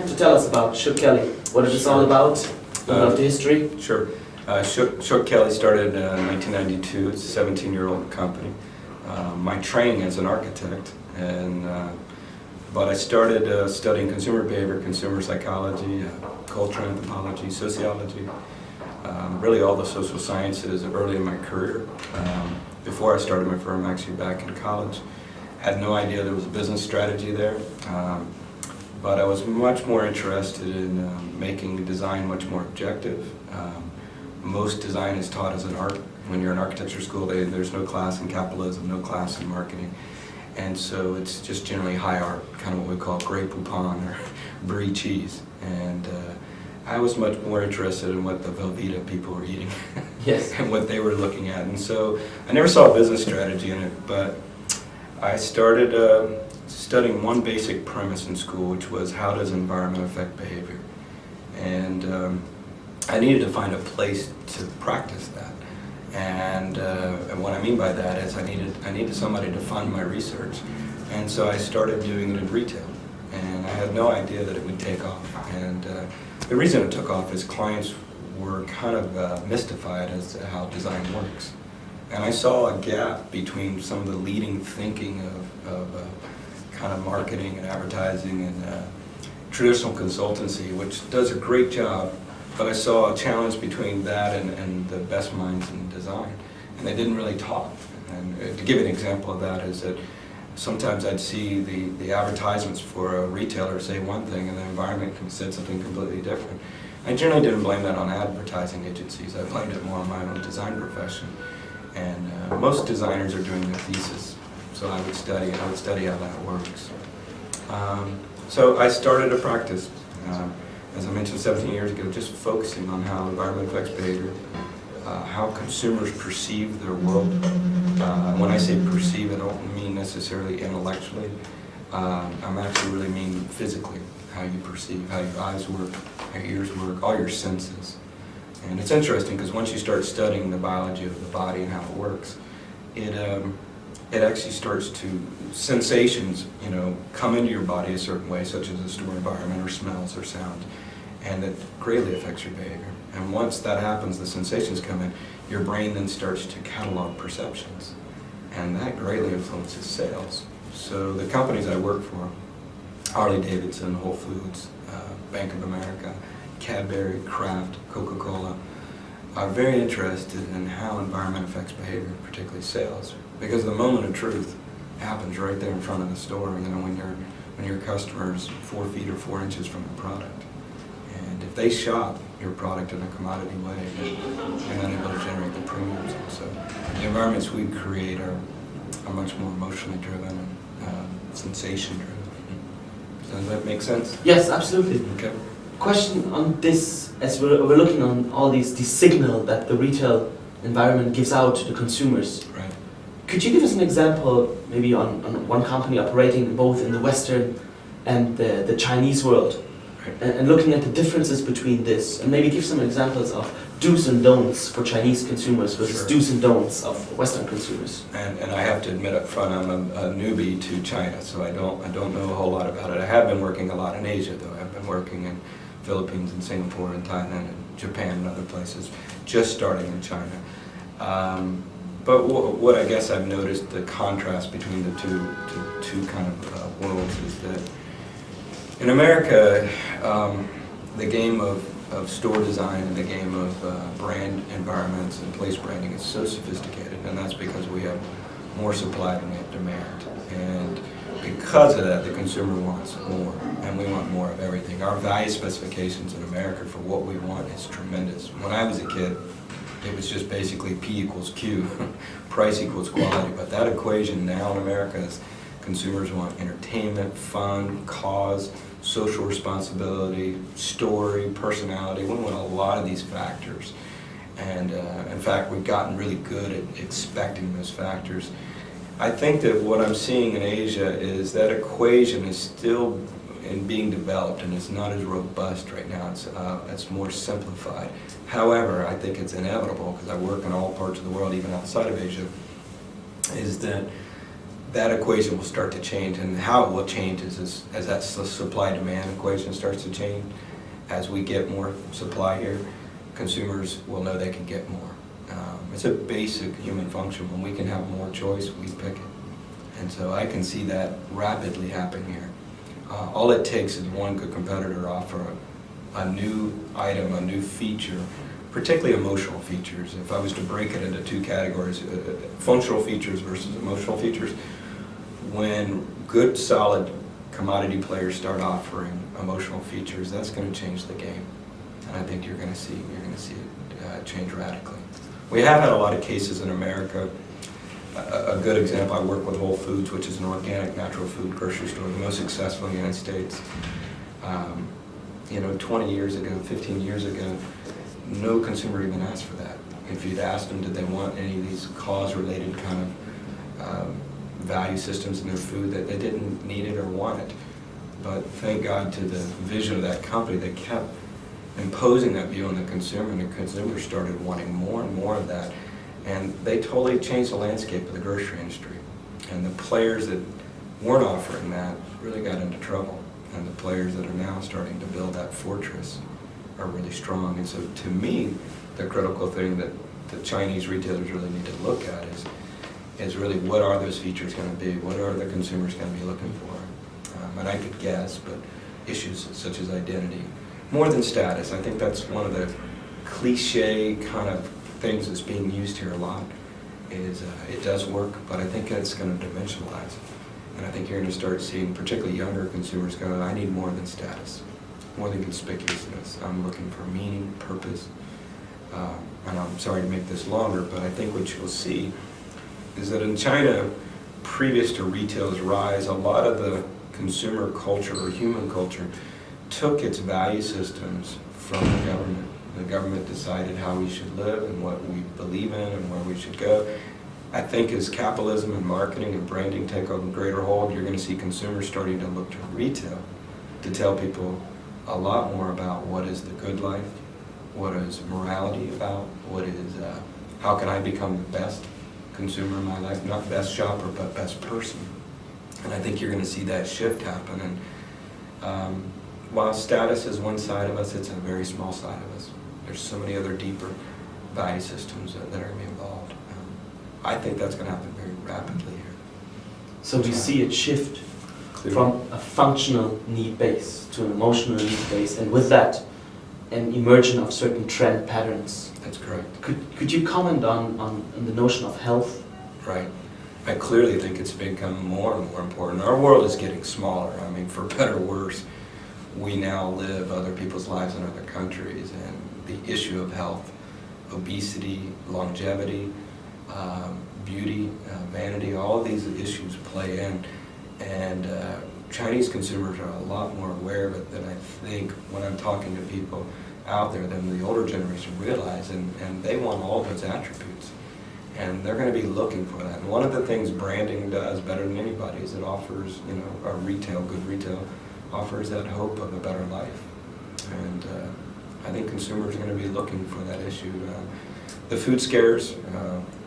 To tell us about Shook Kelley, what it is all about, the history. Sure. Shook Kelley started in 1992. It's a 17-year-old company. My training as an architect, but I started studying consumer behavior, consumer psychology, cultural anthropology, sociology, really all the social sciences early in my career. Before I started my firm, actually back in college, had no idea there was a business strategy there. But I was much more interested in making design much more objective. Most design is taught as an art. When you're in architecture school, there's no class in capitalism, no class in marketing. And so it's just generally high art, kind of what we call Grey Poupon or Brie cheese. And I was much more interested in what the Velveeta people were eating Yes. and what they were looking at. And so I never saw a business strategy in it, but I started studying one basic premise in school, which was how does environment affect behavior? And I needed to find a place to practice that. And what I mean by that is I needed somebody to fund my research. And so I started doing it in retail. And I had no idea that it would take off. And the reason it took off is clients were kind of mystified as to how design works. And I saw a gap between some of the leading thinking of kind of marketing and advertising and traditional consultancy, which does a great job, but I saw a challenge between that and the best minds in design, and they didn't really talk. And to give an example of that is that sometimes I'd see the advertisements for a retailer say one thing and the environment said something completely different. I generally didn't blame that on advertising agencies. I blamed it more on my own design profession. And most designers are doing their thesis, so I would study how that works. So I started a practice, as I mentioned 17 years ago, just focusing on how environment affects behavior, how consumers perceive their world. When I say perceive, I don't mean necessarily intellectually. I'm actually really mean physically, how you perceive, how your eyes work, how your ears work, all your senses. And it's interesting because once you start studying the biology of the body and how it works, it actually starts to, sensations, come into your body a certain way, such as a store environment or smells or sound, and it greatly affects your behavior. And once that happens, the sensations come in, your brain then starts to catalog perceptions, and that greatly influences sales. So the companies I work for, Harley-Davidson, Whole Foods, Bank of America, Cadbury, Kraft, Coca-Cola, are very interested in how environment affects behavior, particularly sales, because the moment of truth happens right there in front of the store, when your customer's 4 feet or 4 inches from the product. And if they shop your product in a commodity way, then you're not able to generate the premiums. And so the environments we create are much more emotionally driven and sensation driven. Does that make sense? Yes, absolutely. Okay. Question on this, as we're looking on all these signal that the retail environment gives out to the consumers. Right. Could you give us an example, maybe on one company operating both in the Western and the Chinese world, Right. and looking at the differences between this, and maybe give some examples of do's and don'ts for Chinese consumers versus Sure. do's and don'ts of Western consumers? And I have to admit up front, I'm a newbie to China, so I don't know a whole lot about it. I have been working a lot in Asia, though. I've been working in Philippines and Singapore and Thailand and Japan and other places, just starting in China. But what I guess I've noticed, the contrast between the two kind of worlds is that in America, the game of store design and the game of brand environments and place branding is so sophisticated, and that's because we have more supply than we have demand. And because of that, the consumer wants more, and we want more of everything. Our value specifications in America for what we want is tremendous. When I was a kid, it was just basically P equals Q, price equals quality. But that equation now in America is consumers want entertainment, fun, cause, social responsibility, story, personality. We want a lot of these factors. And in fact, we've gotten really good at expecting those factors. I think that what I'm seeing in Asia is that equation is still being developed, and it's not as robust right now. It's more simplified. However, I think it's inevitable, because I work in all parts of the world, even outside of Asia, is that that equation will start to change, and how it will change is as that supply-demand equation starts to change. As we get more supply here, consumers will know they can get more. It's a basic human function. When we can have more choice, we pick it. And so I can see that rapidly happening here. All it takes is one good competitor to offer a new item, a new feature, particularly emotional features. If I was to break it into two categories, functional features versus emotional features, when good, solid commodity players start offering emotional features, that's going to change the game. And I think you're going to see it change radically. We have had a lot of cases in America. A good example, I work with Whole Foods, which is an organic, natural food grocery store, the most successful in the United States. 20 years ago, 15 years ago, no consumer even asked for that. If you'd asked them, did they want any of these cause-related kind of value systems in their food, that they didn't need it or want it. But thank God to the vision of that company, they kept imposing that view on the consumer, and the consumer started wanting more and more of that. And they totally changed the landscape of the grocery industry. And the players that weren't offering that really got into trouble. And the players that are now starting to build that fortress are really strong. And so to me, the critical thing that the Chinese retailers really need to look at is really what are those features going to be? What are the consumers going to be looking for? And I could guess, but issues such as identity, more than status. I think that's one of the cliche kind of things that's being used here a lot. Is it does work, but I think it's going to dimensionalize. And I think you're going to start seeing particularly younger consumers go, I need more than status, more than conspicuousness. I'm looking for meaning, purpose. And I'm sorry to make this longer, but I think what you'll see is that in China, previous to retail's rise, a lot of the consumer culture or human culture took its value systems from the government. The government decided how we should live and what we believe in and where we should go. I think as capitalism and marketing and branding take a greater hold, you're going to see consumers starting to look to retail to tell people a lot more about what is the good life, what is morality about, what is, how can I become the best consumer in my life, not best shopper, but best person. And I think you're going to see that shift happen. And while status is one side of us, it's a very small side of us. There's so many other deeper value systems that are going to be involved. I think that's going to happen very rapidly here. So we see it shift from a functional need base to an emotional need base, and with that, an emergence of certain trend patterns. That's correct. Could you comment on the notion of health? Right. I clearly think it's become more and more important. Our world is getting smaller. I mean, for better or worse, we now live other people's lives in other countries, and the issue of health, obesity, longevity, beauty, vanity, all of these issues play in. And Chinese consumers are a lot more aware of it than I think when I'm talking to people out there than the older generation realize, and they want all those attributes. And they're going to be looking for that. And one of the things branding does better than anybody is it offers, good retail, offers that hope of a better life. And I think consumers are going to be looking for that issue. The food scares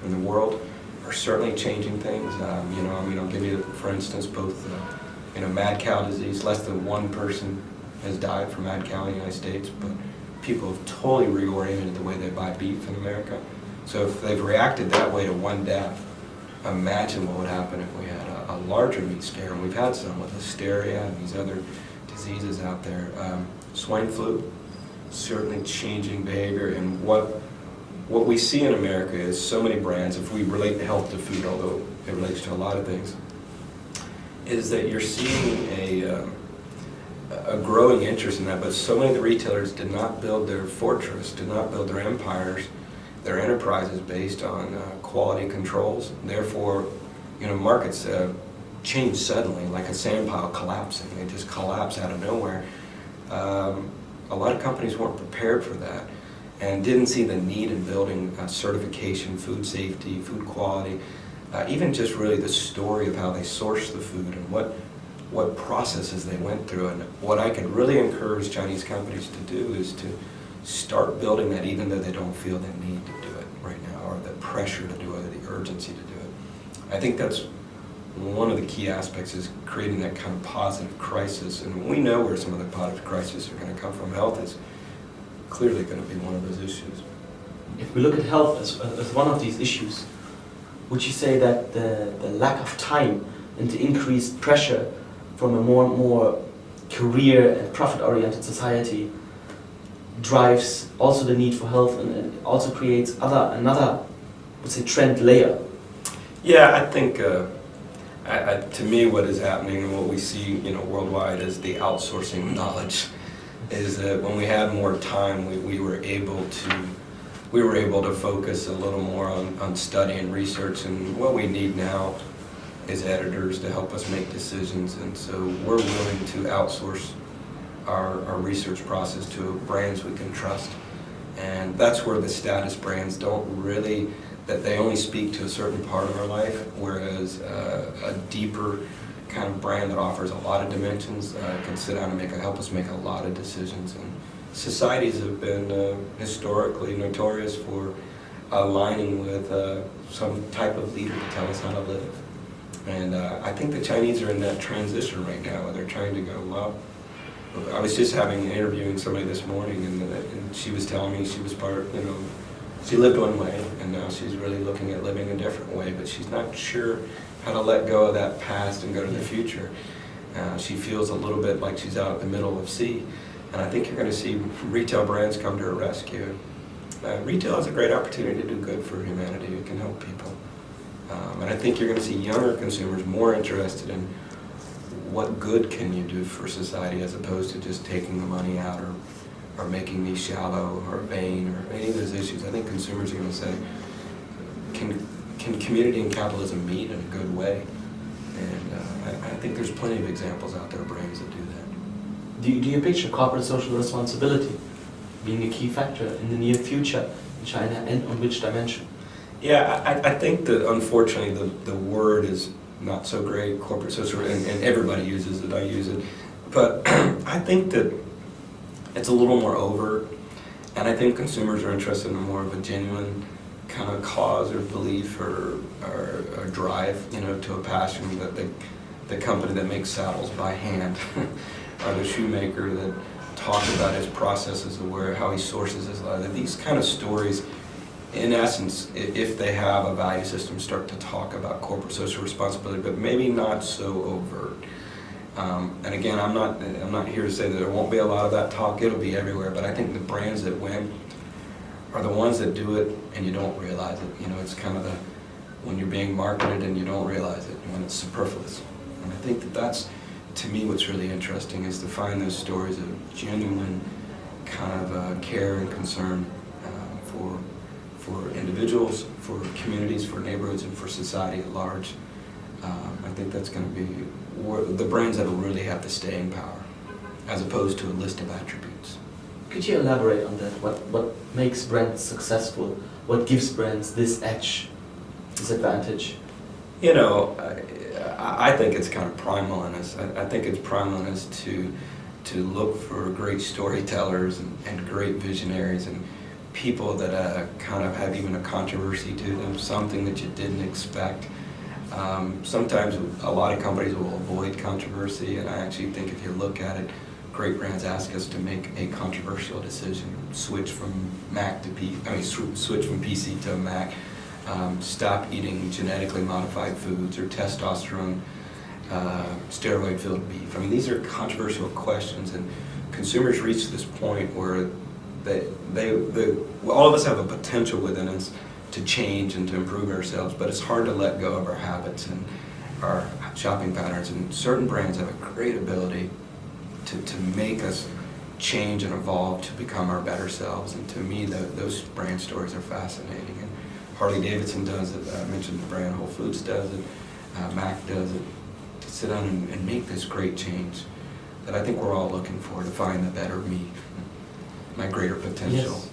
in the world are certainly changing things. I'll give you, for instance, both, mad cow disease. Less than one person has died from mad cow in the United States, but people have totally reoriented the way they buy beef in America. So if they've reacted that way to one death, imagine what would happen if we had a larger meat scare. And we've had some with hysteria and these other diseases out there. Swine flu, certainly changing behavior. And what we see in America is so many brands, if we relate health to food, although it relates to a lot of things, is that you're seeing a growing interest in that, but so many of the retailers did not build their fortress, did not build their empires. their enterprise is based on quality controls. Therefore, markets change suddenly, like a sand pile collapsing. They just collapse out of nowhere. A lot of companies weren't prepared for that and didn't see the need in building certification, food safety, food quality, even just really the story of how they source the food and what processes they went through. And what I can really encourage Chinese companies to do is to start building that, even though they don't feel the need to do it right now, or the pressure to do it, or the urgency to do it. I think that's one of the key aspects, is creating that kind of positive crisis. And we know where some of the positive crises are going to come from. Health is clearly going to be one of those issues. If we look at health as one of these issues, would you say that the lack of time and the increased pressure from a more and more career and profit-oriented society drives also the need for health, and also creates another, let's say, trend layer? Yeah, I think to me, what is happening and what we see, worldwide, is the outsourcing of knowledge. Is that when we had more time, we were able to focus a little more on study and research, and what we need now is editors to help us make decisions. And so we're willing to outsource our research process to brands we can trust. And that's where the status brands don't really, that they only speak to a certain part of our life, whereas a deeper kind of brand that offers a lot of dimensions can sit down and help us make a lot of decisions. And societies have been historically notorious for aligning with some type of leader to tell us how to live. And I think the Chinese are in that transition right now, where they're trying to go, well, I was just interviewing somebody this morning, and she was telling me she was she lived one way, and now she's really looking at living a different way, but she's not sure how to let go of that past and go to the future. She feels a little bit like she's out at the middle of sea, and I think you're going to see retail brands come to her rescue. Retail has a great opportunity to do good for humanity. It can help people. And I think you're going to see younger consumers more interested in what good can you do for society, as opposed to just taking the money out or making me shallow or vain or any of those issues. I think consumers are going to say, can community and capitalism meet in a good way? And I think there's plenty of examples out there of brands that do that. Do you picture corporate social responsibility being a key factor in the near future in China, and on which dimension? Yeah, I think that unfortunately the word is not so great, corporate social, and everybody uses it, I use it. But I think that it's a little more overt, and I think consumers are interested in more of a genuine kind of cause or belief or drive, to a passion, that the company that makes saddles by hand or the shoemaker that talks about his processes of how he sources his leather. These kind of stories, in essence, if they have a value system, start to talk about corporate social responsibility, but maybe not so overt. And again, I'm not here to say that there won't be a lot of that talk. It'll be everywhere. But I think the brands that win are the ones that do it and you don't realize it. It's kind of when you're being marketed and you don't realize it, when it's superfluous. And I think that's, to me, what's really interesting, is to find those stories of genuine kind of care and concern for individuals, for communities, for neighborhoods, and for society at large. I think that's going to be the brands that will really have the staying power, as opposed to a list of attributes. Could you elaborate on that? What makes brands successful? What gives brands this edge, this advantage? I think it's kind of primal in us. I think it's primal in us to look for great storytellers and great visionaries and people that kind of have even a controversy to them, something that you didn't expect. Sometimes a lot of companies will avoid controversy, and I actually think if you look at it, great brands ask us to make a controversial decision, switch from switch from PC to Mac, stop eating genetically modified foods or testosterone, steroid-filled beef. These are controversial questions, and consumers reach this point where all of us have a potential within us to change and to improve ourselves, but it's hard to let go of our habits and our shopping patterns. And certain brands have a great ability to make us change and evolve to become our better selves. And to me, those brand stories are fascinating. And Harley Davidson does it. I mentioned the brand. Whole Foods does it. Mac does it. To sit down and make this great change that I think we're all looking for, to find the better me, my greater potential. Yes.